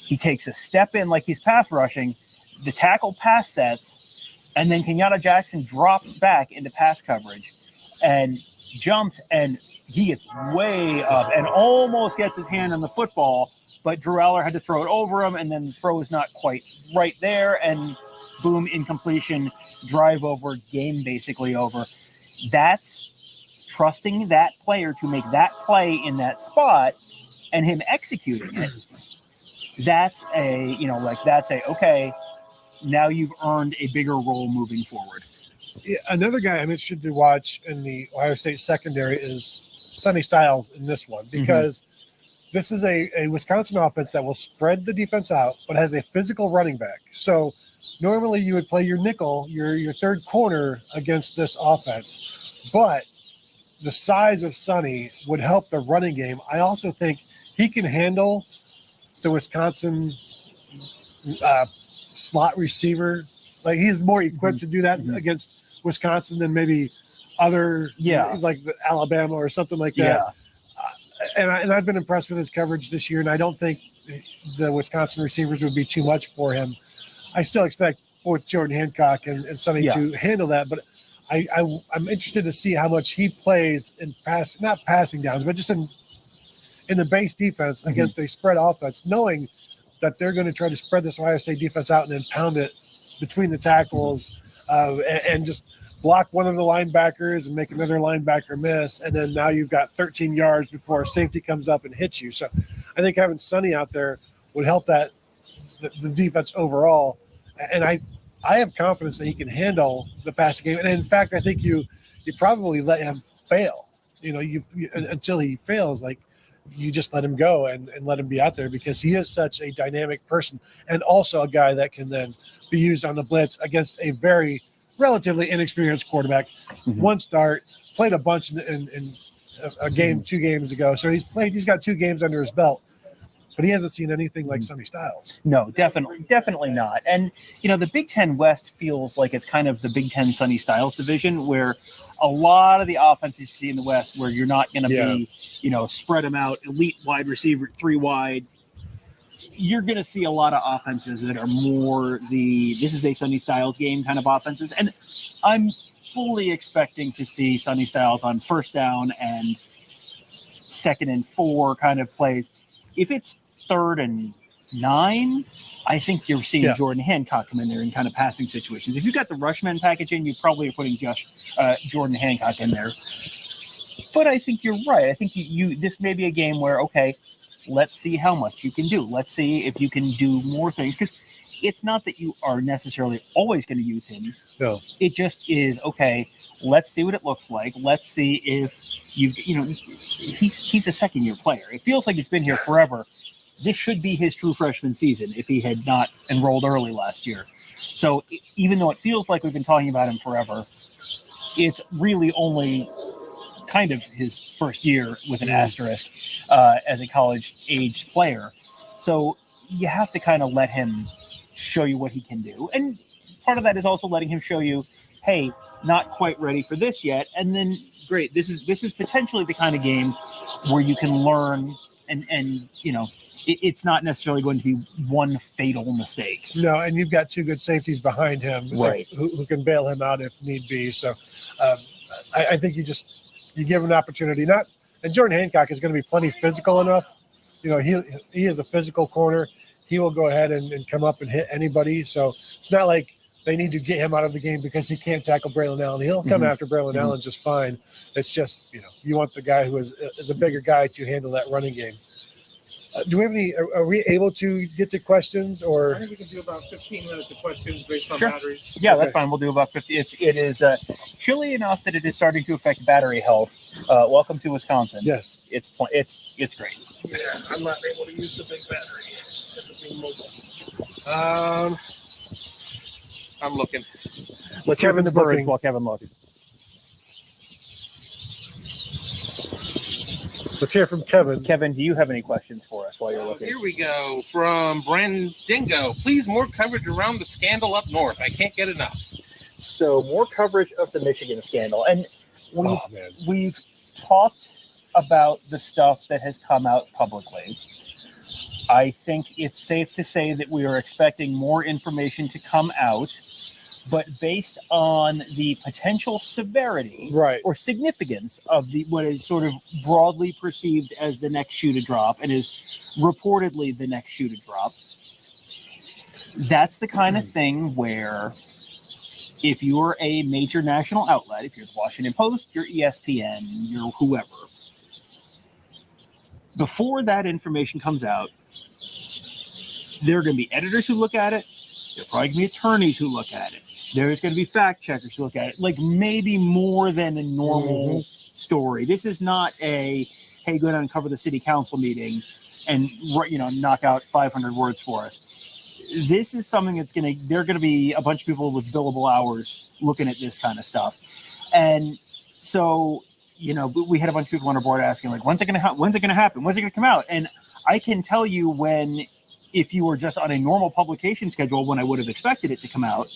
He takes a step in like he's pass rushing. The tackle pass sets, and then Kenyatta Jackson drops back into pass coverage and jumps, and he gets way up and almost gets his hand on the football. But Drew Aller had to throw it over him, and then the throw is not quite right there, and boom, incompletion, drive over, game basically over. That's trusting that player to make that play in that spot and him executing it. That's okay, now you've earned a bigger role moving forward. Yeah, another guy I'm interested to watch in the Ohio State secondary is Sonny Styles in this one, because this is a Wisconsin offense that will spread the defense out, but has a physical running back. So normally you would play your nickel, your third corner against this offense, but the size of Sonny would help the running game. I also think he can handle the Wisconsin slot receiver. Like he's more equipped to do that against Wisconsin than maybe other, like Alabama or something like that. Yeah. And I've been impressed with his coverage this year, and I don't think the Wisconsin receivers would be too much for him. I still expect both Jordan Hancock and Sonny to handle that, but I'm interested to see how much he plays in not passing downs, but just in the base defense against a spread offense, knowing that they're going to try to spread this Ohio State defense out and then pound it between the tackles and just block one of the linebackers and make another linebacker miss, and then now you've got 13 yards before a safety comes up and hits you. So I think having Sonny out there would help the defense overall, and I have confidence that he can handle the passing game. And in fact, I think you probably let him fail. You until he fails, like you just let him go and let him be out there, because he is such a dynamic person, and also a guy that can then be used on the blitz against a very relatively inexperienced quarterback. One start, played a bunch in a game 2 games ago. So he's got 2 games under his belt, but he hasn't seen anything like Sonny Styles. No, definitely not. And, the Big Ten West feels like it's kind of the Big Ten Sonny Styles division, where a lot of the offenses you see in the West, where you're not going to be, spread them out, elite wide receiver, 3 wide. You're going to see a lot of offenses that are more this is a Sonny Styles game kind of offenses. And I'm fully expecting to see Sonny Styles on 1st down and 2nd and 4 kind of plays. If it's 3rd and 9, I think you're seeing Jordan Hancock come in there in kind of passing situations. If you've got the Rushman package in, you probably are putting Jordan Hancock in there. But I think you're right. I think you this may be a game where, okay, let's see how much you can do. Let's see if you can do more things. Because it's not that you are necessarily always going to use him. No. It just is, okay, let's see what it looks like. Let's see if he's a second-year player. It feels like he's been here forever. This should be his true freshman season if he had not enrolled early last year. So even though it feels like we've been talking about him forever, it's really only kind of his first year with an asterisk as a college-aged player. So you have to kind of let him show you what he can do. And part of that is also letting him show you, hey, not quite ready for this yet. And then, great, this is potentially the kind of game where you can learn and it's not necessarily going to be one fatal mistake. No, and you've got two good safeties behind him, right, who can bail him out if need be. So I think you give him an opportunity. And Jordan Hancock is going to be plenty physical enough. He is a physical corner. He will go ahead and come up and hit anybody. So it's not like they need to get him out of the game because he can't tackle Braylon Allen. He'll come after Braylon Allen just fine. It's just, you want the guy who is a bigger guy to handle that running game. Do we have any? Are we able to get to questions or? I think we can do about 15 minutes of questions based on Sure. batteries. Yeah, that's fine. We'll do about 50. It is chilly enough that it is starting to affect battery health. Welcome to Wisconsin. Yes, it's great. Yeah, I'm not able to use the big battery. It's being mobile. I'm looking. Let's hear from the Kevin's birds looking. while Kevin looks. let's hear from Kevin. Kevin, do you have any questions for us while you're looking? Here we go from Brandon Dingo. Please, more coverage around the scandal up north. I can't get enough. So more coverage of the Michigan scandal, and man. we've talked about the stuff that has come out publicly. I think it's safe to say that we are expecting more information to come out, but based on the potential severity Right. or significance of what is sort of broadly perceived as the next shoe to drop and is reportedly the next shoe to drop, that's the kind of thing where if you're a major national outlet, if you're the Washington Post, you're ESPN, you're whoever, before that information comes out, there are going to be editors who look at it. There are probably going to be attorneys who look at it. There's going to be fact checkers who look at it, like maybe more than a normal story. This is not a, hey, go down and cover the city council meeting and, knock out 500 words for us. This is something that's there are going to be a bunch of people with billable hours looking at this kind of stuff. And so, we had a bunch of people on our board asking, like, when's it going to happen? When's it going to come out? And I can tell you if you were just on a normal publication schedule, when I would have expected it to come out.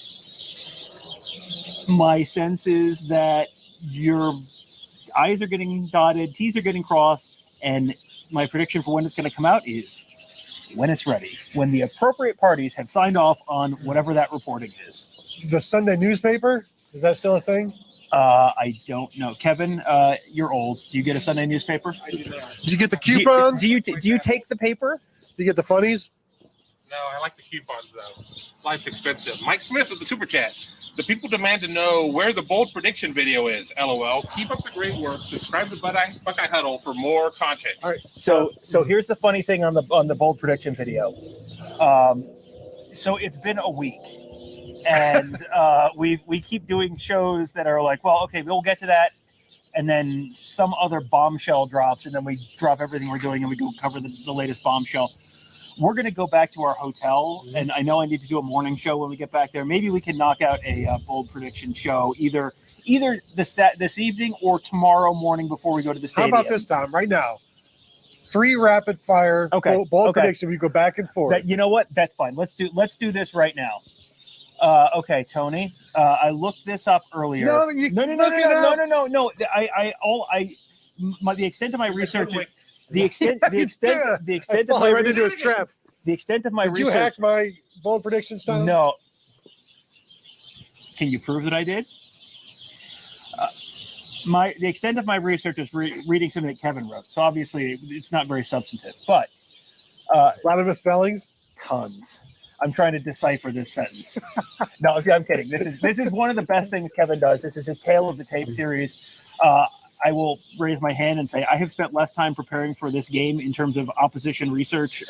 My sense is that your I's are getting dotted, T's are getting crossed, and my prediction for when it's going to come out is when it's ready, when the appropriate parties have signed off on whatever that reporting is. The Sunday newspaper, is that still a thing? I don't know. Kevin, you're old. Do you get a Sunday newspaper? I do not. Did you get the coupons? Do you take the paper? Do you get the funnies? No, I like the coupons, though. Life's expensive. Mike Smith with the Super Chat. The people demand to know where the bold prediction video is. LOL. Keep up the great work. Subscribe to Buckeye Huddle for more content. All right. So here's the funny thing on the bold prediction video. So it's been a week, and we keep doing shows that are like, well, okay, we'll get to that, and then some other bombshell drops, and then we drop everything we're doing and we go cover the latest bombshell. We're going to go back to our hotel, and I know I need to do a morning show when we get back there. Maybe we can knock out a bold prediction show either this evening or tomorrow morning before we go to the stadium. How about this, Tom? Right now, 3 rapid fire bold prediction. We go back and forth. You know what? That's fine. Let's do this right now. Okay, Tony. I looked this up earlier. No. The extent of my research. The extent of my right into his trap. The extent of my research. Did you hack my bold predictions, Tom? No. Can you prove that I did? The extent of my research is reading something that Kevin wrote. So obviously it's not very substantive, but a lot of misspellings. Tons. I'm trying to decipher this sentence. No, I'm kidding. This is one of the best things Kevin does. This is his Tale of the Tape series. I will raise my hand and say I have spent less time preparing for this game in terms of opposition research,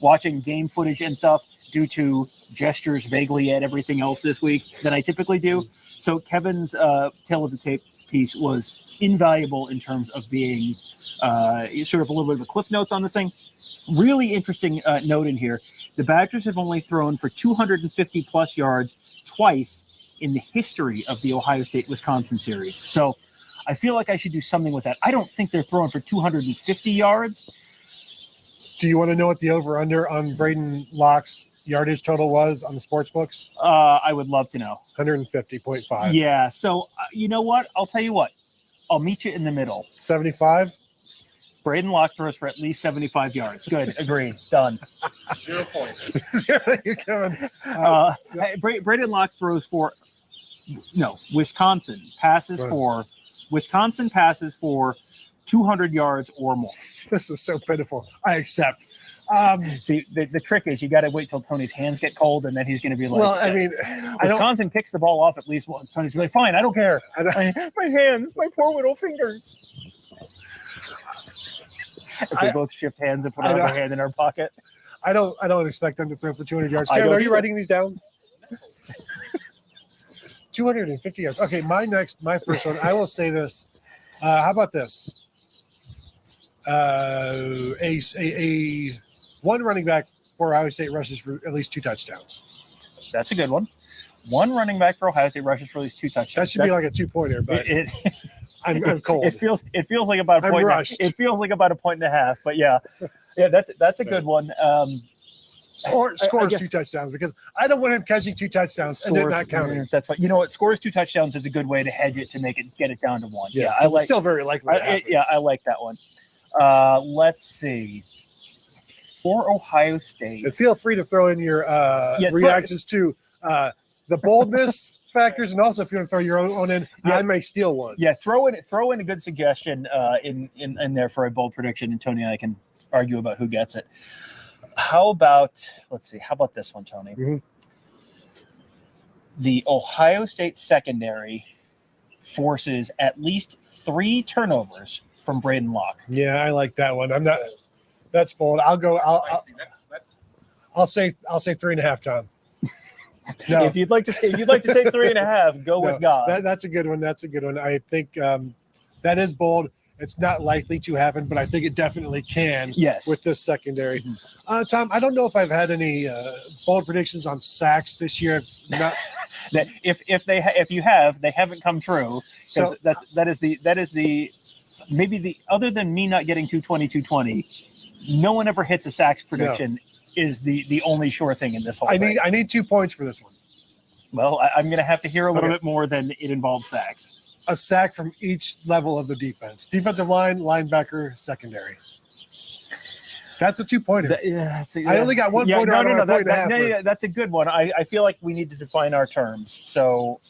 watching game footage and stuff due to gestures vaguely at everything else this week than I typically do. So Kevin's tail of the tape piece was invaluable in terms of being sort of a little bit of a cliff notes on this thing. Really interesting note in here. The Badgers have only thrown for 250 plus yards twice in the history of the Ohio State-Wisconsin series. So I feel like I should do something with that. I don't think they're throwing for 250 yards. Do you want to know what the over-under on Braden Locke's yardage total was on the sports books? I would love to know. 150.5. Yeah. So you know what? I'll tell you what. I'll meet you in the middle. 75? Braden Locke throws for at least 75 yards. Good. Agreed. Done. 0 points. You're coming. Hey, Braden Locke throws for Wisconsin passes for 200 yards or more. This is so pitiful. I accept. See, the trick is you got to wait till Tony's hands get cold, and then he's going to be like, Well, I mean, Wisconsin picks the ball off at least once. Tony's going to be like, fine, I don't care. My hands, my poor little fingers. They both shift hands and put another hand in our pocket. I don't expect them to throw for 200 yards. I Kevin, don't are you either. writing these down? 250 yards. Okay, my first one. I will say this. How about this? A one running back for Ohio State rushes for at least 2 touchdowns. That's a good one. One running back for Ohio State rushes for at least 2 touchdowns. That should be like a 2-pointer, but I'm cold. It feels like about a I'm point. rushed. It feels like about a point and a half. But yeah, that's a good one. Or scores I guess 2 touchdowns, because I don't want him catching 2 touchdowns and it not counting. That's fine. You know what? Scores 2 touchdowns is a good way to hedge it to get it down to 1. Yeah, I it's like. still very likely. I like that one. Let's see. For Ohio State, And feel free to throw in your reactions to the boldness factors, and also if you want to throw your own in, I may steal one. yeah, throw in a good suggestion in there for a bold prediction, and Tony and I can argue about who gets it. How about this one, Tony? Mhm. The Ohio State secondary forces at least 3 turnovers from Braden Locke. Yeah, I like that one. I'm not. That's bold. I'll go. I'll say 3.5, Tom. No, If you'd like to take 3.5, go with God. That's a good one. That's a good one. I think that is bold. It's not likely to happen, but I think it definitely can. Yes. With this secondary, Tom, I don't know if I've had any bold predictions on sacks this year. It's not. That if you have, they haven't come true. So that is the maybe the other than me not getting 220, no one ever hits a sacks prediction. Is the only sure thing in this whole thing. I need 2 points for this one. Well, I'm going to have to hear a little bit more than it involves sacks. A sack from each level of the defense: defensive line, linebacker, secondary. That's a 2-pointer. I only got 1 pointer. That's a good one. I feel like we need to define our terms. So,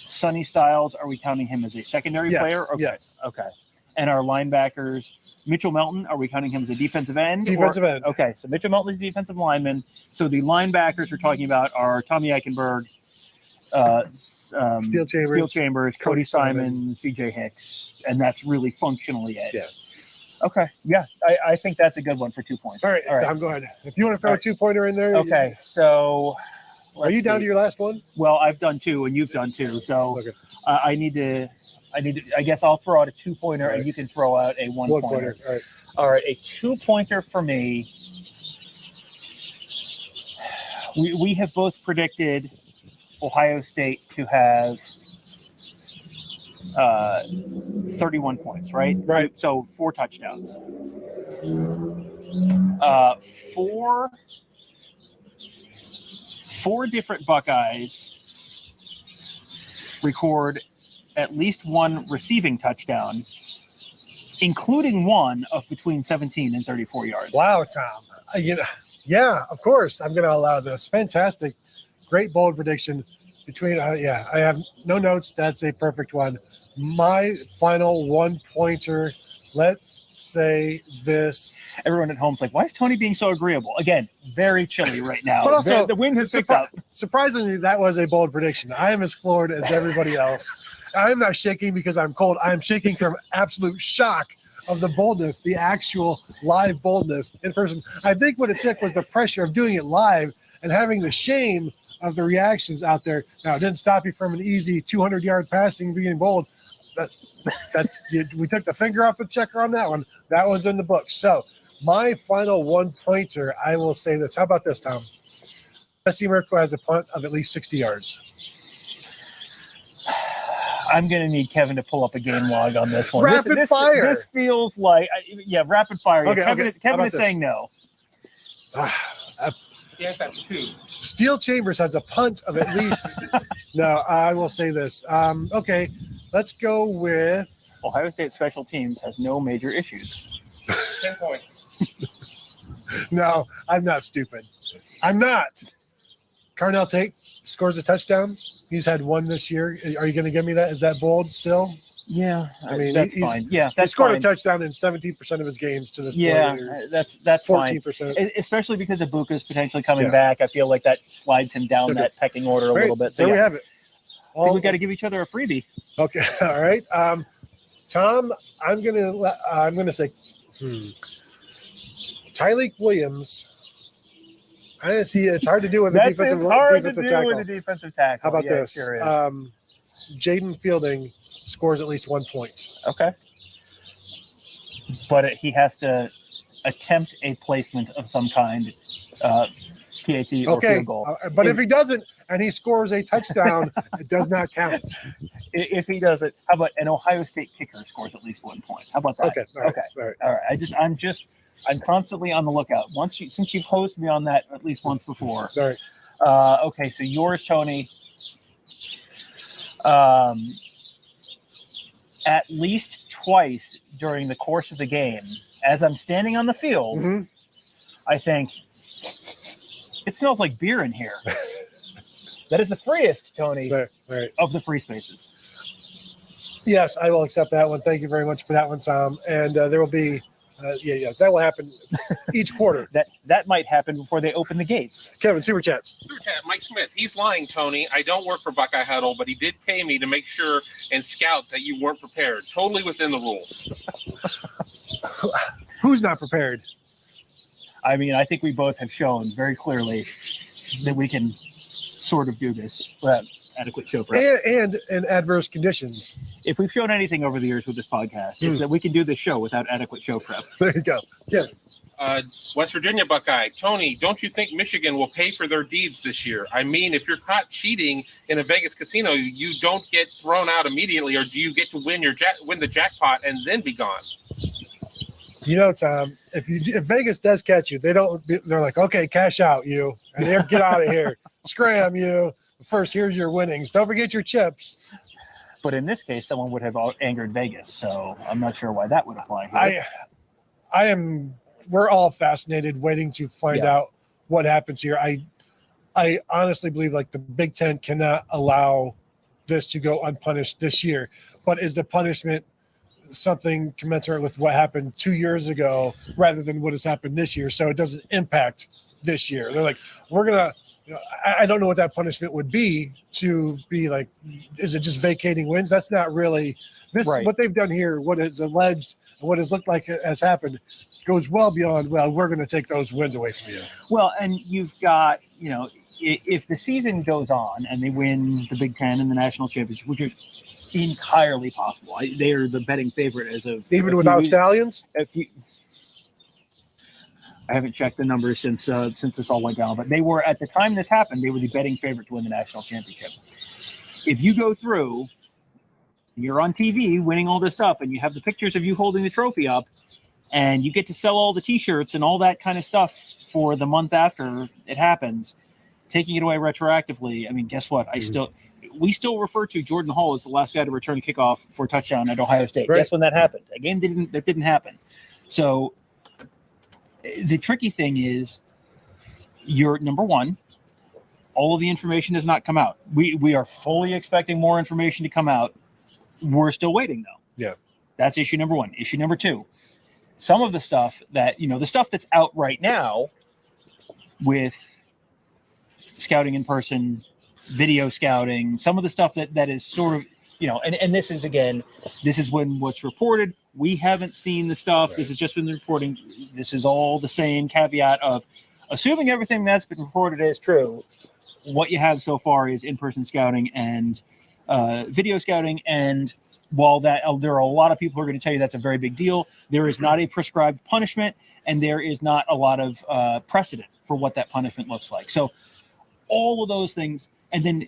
Sonny Styles, are we counting him as a secondary player? Okay. Yes. Okay. And our linebackers, Mitchell Melton, are we counting him as a defensive end? Defensive end. Okay, so Mitchell Melton is defensive lineman. So the linebackers we're talking about are Tommy Eichenberg, Steel Chambers, Cody Simon, CJ Hicks, and that's really functionally it. Yeah. Okay. Yeah, I think that's a good one for 2 points. All right. Tom, go ahead. If you want to throw a 2-pointer in there. Okay, so Are you down to your last one? Well, I've done 2, and you've done 2. So Okay. I need to. I guess I'll throw out a 2-pointer, and you can throw out a 1-pointer. All right. All right, a 2-pointer for me. We have both predicted Ohio State to have 31 points, right? Right. So 4 touchdowns. 4 different Buckeyes record at least 1 receiving touchdown, including one of between 17 and 34 yards. Wow, Tom. Yeah, of course. I'm going to allow this. Fantastic. Great bold prediction. I have no notes. That's a perfect one. My final 1-pointer. Let's say this. Everyone at home's like, why is Tony being so agreeable? Again, very chilly right now. But also, the wind has picked up. Surprisingly, that was a bold prediction. I am as floored as everybody else. I'm not shaking because I'm cold. I'm shaking from absolute shock of the boldness, the actual live boldness in person. I think what it took was the pressure of doing it live and having the shame of the reactions out there. Now, it didn't stop you from an easy 200-yard passing being bold. We took the finger off the checker on that one. That one's in the book. So my final one-pointer, I will say this. How about this, Tom? Jesse Mirko has a punt of at least 60 yards. I'm going to need Kevin to pull up a game log on this one. Rapid fire. This feels like, rapid fire. Yeah, Okay, Kevin is saying no. Yeah, that too. Steel Chambers has a punt of at least. No, I will say this. Okay, let's go with. Ohio State special teams has no major issues. 10 points. No, I'm not stupid. I'm not. Carnell Tate scores a touchdown. He's had one this year. Are you going to give me that? Is that bold still? Yeah, I mean, that's he's- fine. Yeah, He that's scored fine. a touchdown in 17% of his games to this Yeah, point. that's fine. 14%. Especially because Ibuka's potentially coming Yeah. back. I feel like that slides him down Okay. that pecking order a Great. little bit. So There we yeah, have it. I think we got to give each other a freebie. Okay. All right. Tom, I'm gonna say Tyleek Williams. I see. It's hard to do with the It's defensive hard to defensive do tackle. with a defensive tackle. How about Yeah, it this? Sure is. Jaden Fielding scores at least 1 point. Okay. But he has to attempt a placement of some kind, PAT or Okay, field goal. but if he doesn't and he scores a touchdown, it does not count. If he does it, how about an Ohio State kicker scores at least 1 point? How about that? Okay. All right, Okay. All right. All right. I'm constantly on the lookout. Since you've hosted me on that at least once before. All right. Okay, so yours, Tony. At least twice during the course of the game, as I'm standing on the field, Mhm. I think it smells like beer in here. That is the freest, Tony, All right. of the free spaces. Yes, I will accept that one. Thank you very much for that one, Tom. And there will be, that will happen each quarter. That might happen before they open the gates. Kevin, super chats. Super chat, Mike Smith. He's lying, Tony. I don't work for Buckeye Huddle, but he did pay me to make sure and scout that you weren't prepared. Totally within the rules. Who's not prepared? I mean, I think we both have shown very clearly that we can sort of do this without adequate show prep. And in adverse conditions. If we've shown anything over the years with this podcast, it's that we can do this show without adequate show prep. There you go. Yeah. West Virginia Buckeye. Tony, don't you think Michigan will pay for their deeds this year? I mean, if you're caught cheating in a Vegas casino, you don't get thrown out immediately, or do you get to win the jackpot and then be gone? You know, Tom, if Vegas does catch you, they're like, okay, cash out you, and they get out of here. Scram you. First, here's your winnings. Don't forget your chips. But in this case, someone would have angered Vegas, so I'm not sure why that would apply here. We're all fascinated waiting to find out what happens here. I honestly believe like the Big Ten cannot allow this to go unpunished this year. But is the punishment something commensurate with what happened 2 years ago rather than what has happened this year? So it doesn't impact this year. They're like, we're going to, I don't know what that punishment would be to be like, is it just vacating wins? That's not really this. Right. What they've done here, what is alleged, and what has looked like has happened goes well beyond, well, we're going to take those wins away from you. Well, and you've got, if the season goes on and they win the Big Ten and the national championship, which is entirely possible. They are the betting favorite as of Even without Stallions? I haven't checked the numbers since this all went down, but they were, at the time this happened, they were the betting favorite to win the national championship. If you go through, you're on TV winning all this stuff, and you have the pictures of you holding the trophy up, and you get to sell all the T-shirts and all that kind of stuff for the month after it happens, taking it away retroactively. I mean, guess what? We still refer to Jordan Hall as the last guy to return a kickoff for a touchdown at Ohio State. Right. Guess when that happened? A game that didn't happen. So the tricky thing is, you're number one. All of the information has not come out. We are fully expecting more information to come out. We're still waiting, though. Yeah. That's issue number one. Issue number two, some of the stuff that, the stuff that's out right now with scouting in person, video scouting, some of the stuff that is sort of and this is, again, this is when what's reported. We haven't seen the stuff. Right. This has just been the reporting. This is all the same caveat of assuming everything that's been reported is true. What you have so far is in-person scouting and video scouting. And while there are a lot of people who are going to tell you that's a very big deal, there is not a prescribed punishment, and there is not a lot of precedent for what that punishment looks like. So all of those things, and then,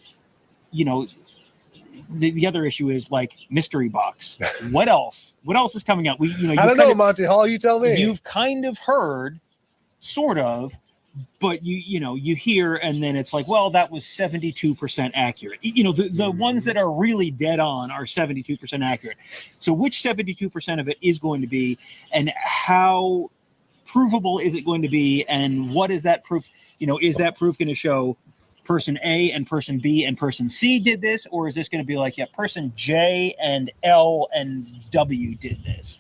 the other issue is like mystery box. What else? What else is coming out? I don't know, Monty Hall. You tell me. You've kind of heard, sort of, but you hear, and then it's like, well, that was 72% accurate. The ones that are really dead on are 72% accurate. So which 72% of it is going to be, and how provable is it going to be, and what is that proof? Is that proof going to show person A and person B and person C did this, or is this going to be like, yeah, person J and L and W did this?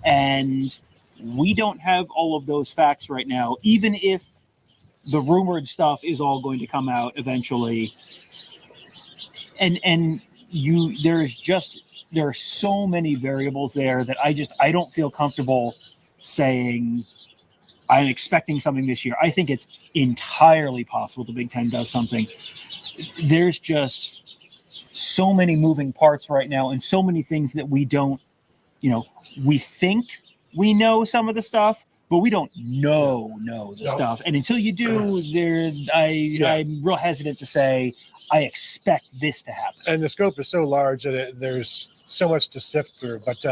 And we don't have all of those facts right now, even if the rumored stuff is all going to come out eventually. And there are so many variables there that I don't feel comfortable saying I'm expecting something this year. I think it's entirely possible the Big Ten does something. There's just so many moving parts right now, and so many things that we don't, we think we know some of the stuff, but we don't know the stuff. And until you do, I'm real hesitant to say I expect this to happen. And the scope is so large that there's so much to sift through. But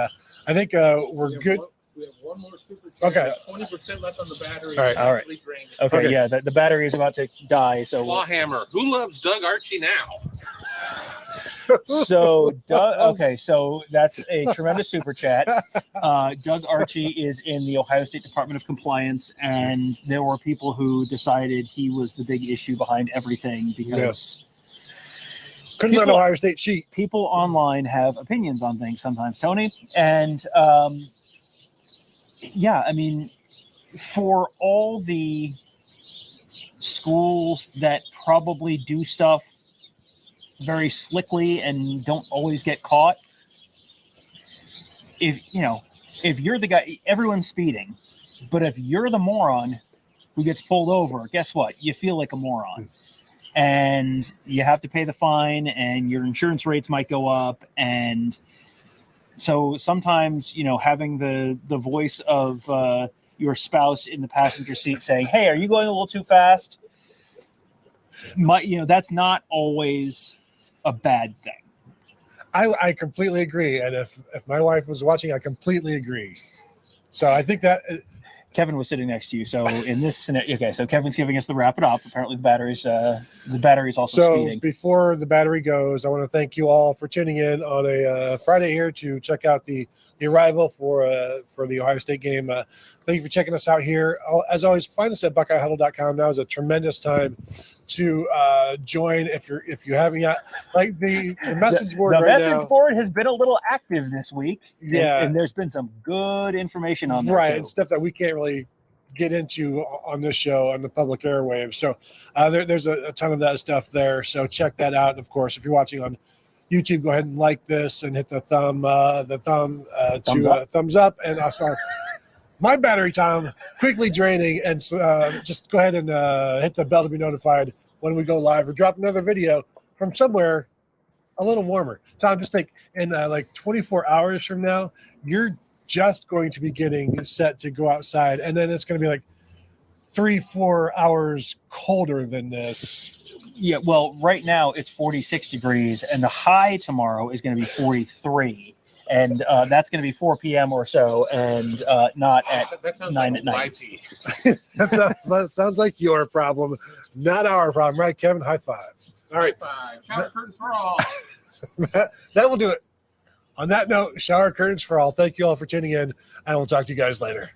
I think we're good. We have one more super chat. Okay. 20% left on the battery. All right. Okay, yeah, the battery is about to die. So Clawhammer. Who loves Doug Archie now? So that's a tremendous super chat. Doug Archie is in the Ohio State Department of Compliance, and there were people who decided he was the big issue behind everything because couldn't let Ohio State cheat. People online have opinions on things sometimes, Tony, and I mean, for all the schools that probably do stuff very slickly and don't always get caught, if you're the guy, everyone's speeding, but if you're the moron who gets pulled over, guess what? You feel like a moron, and you have to pay the fine, and your insurance rates might go up. And so sometimes, having the voice of your spouse in the passenger seat saying, "Hey, are you going a little too fast?" That's not always a bad thing. I completely agree. And if my wife was watching, I completely agree. So I think that Kevin was sitting next to you. So in this scenario, okay, so Kevin's giving us the wrap it up. Apparently the battery's also speeding. Before the battery goes, I want to thank you all for tuning in on a Friday here to check out the arrival for the Ohio State game. Thank you for checking us out here. As always, find us at BuckeyeHuddle.com. Now is a tremendous time to join if you haven't yet. Like the message board. The right message now, board has been a little active this week. Yeah, and there's been some good information on there, right, too. and stuff that we can't really get into on this show on the public airwaves. So there's a ton of that stuff there. So check that out. And of course, if you're watching on YouTube, go ahead and like this and hit the thumbs up. And I saw my battery time quickly draining, and just go ahead and hit the bell to be notified when we go live or drop another video from somewhere a little warmer. Tom, just think in like 24 hours from now, you're just going to be getting set to go outside, and then it's going to be like 3-4 hours colder than this. Yeah, well, right now it's 46 degrees, and the high tomorrow is going to be 43, and that's going to be 4 p.m. or so, and not at 9 at night. That sounds like your problem, not our problem, right, Kevin? High five. All right. High five. Shower curtains for all. That will do it. On that note, shower curtains for all. Thank you all for tuning in, and we'll talk to you guys later.